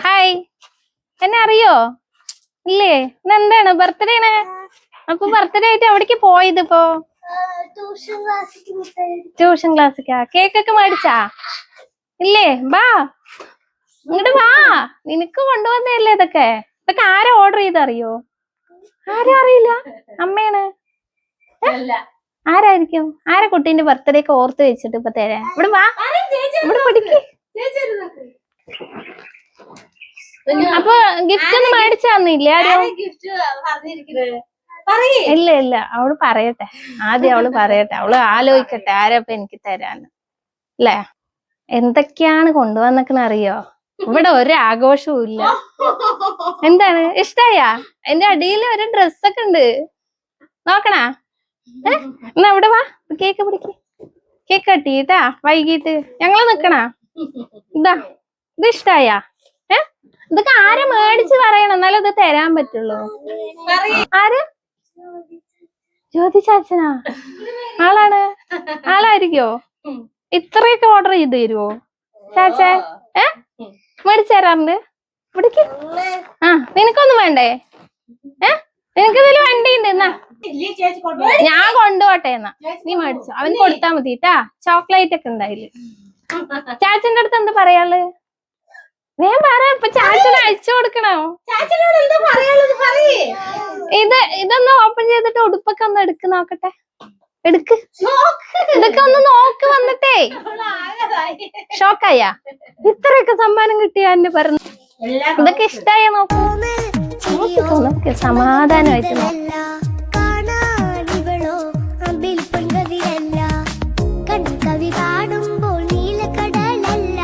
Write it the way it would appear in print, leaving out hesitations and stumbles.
Hi, എന്നെ അറിയോ? ഇല്ലേ? ഇന്നെന്താണ് ബർത്ത്ഡേണ്? അപ്പൊ ബർത്ത്ഡേ ആയിട്ട് എവിടേക്ക് പോയത് ഇപ്പോ? ട്യൂഷൻ ക്ലാസ്സിക്കാ. കേക്കൊക്കെ മേടിച്ചാ? ഇല്ലേ? വാ ഇങ്ങോട്ട് വാ. നിനക്ക് കൊണ്ടുവന്നല്ലേ ഇതൊക്കെ? ഇതൊക്കെ ആരാ ഓർഡർ ചെയ്തറിയോ? ആരും അറിയില്ല. അമ്മയാണ്. ആരായിരിക്കും? ആരാ കുട്ടീന്റെ ബർത്ത്ഡേ ഒക്കെ ഓർത്ത് വെച്ചിട്ട് ഇപ്പൊ തരാൻ? ഇവിടെ വാ, ഇവിടെ പിടിക്ക്. അപ്പൊ ഗിഫ്റ്റ് ഒന്നും മേടിച്ചു തന്നില്ലേ ആരും? ഇല്ല ഇല്ല, അവള് പറയട്ടെ. ആദ്യം അവള് പറയട്ടെ. അവള് ആലോചിക്കട്ടെ ആരപ്പ എനിക്ക് തരാന്ന്. അല്ലേ? എന്തൊക്കെയാണ് കൊണ്ടുവന്നേക്കണ അറിയോ? ഇവിടെ ഒരു ആഘോഷവും ഇല്ല. എന്താണ് ഇഷ്ടായാ? എന്റെ അടിയിൽ ഒരു ഡ്രസ്സൊക്കെ ഉണ്ട്, നോക്കണാ? എന്നാ ഇവിടെ വാ, കേക്ക് പിടിക്ക്. കേക്ക് കട്ടിട്ടാ വൈകിട്ട് ഞങ്ങള് നിക്കണാ? ഇതാ, ഇത് ഇഷ്ടായാ? ഇതൊക്കെ ആരെ മേടിച്ച് പറയണം, എന്നാലും ഇത് തരാൻ പറ്റുള്ളൂ. ആര്? ജ്യോതി ചാച്ചനാ? ആളാണ്? ആളായിരിക്കോ? ഇത്രയൊക്കെ ഓർഡർ ചെയ്ത് തരുവോ ചാച്ചേ? മേടിച്ചു തരാറുണ്ട്? ഇവിടേക്ക്. ആ, നിനക്കൊന്നും വേണ്ടേ? നിനക്ക് ഇതില് വണ്ടി ഉണ്ട്. എന്നാ ഞാൻ കൊണ്ടുപോട്ടെ. എന്നാ നീ മേടിച്ചോ, അവന് കൊടുത്താ മതി ട്ടാ. ചോക്ലേറ്റ് ഒക്കെ ഉണ്ടായില്. ചാച്ചന്റെ അടുത്ത് എന്താ പറയാള്? ഞാൻ പറയാ, ഇപ്പൊ ചാച്ചന് അയച്ചു കൊടുക്കണോ? ഇതൊന്ന് ഓപ്പൺ ചെയ്തിട്ട് ഉടുപ്പൊക്കെ ഒന്ന് എടുക്ക് നോക്കട്ടെ. എടുക്ക്, ഇതൊക്കെ ഒന്ന് നോക്ക് വന്നിട്ടേ. ഷോക്കായ? ഇത്രയൊക്കെ സമ്മാനം കിട്ടിയ എന്നെ പറഞ്ഞു. ഇതൊക്കെ ഇഷ്ടായ? നോക്ക്, സമാധാനമായിട്ട് കവി പാടുമ്പോൾ നീലക്കടലല്ല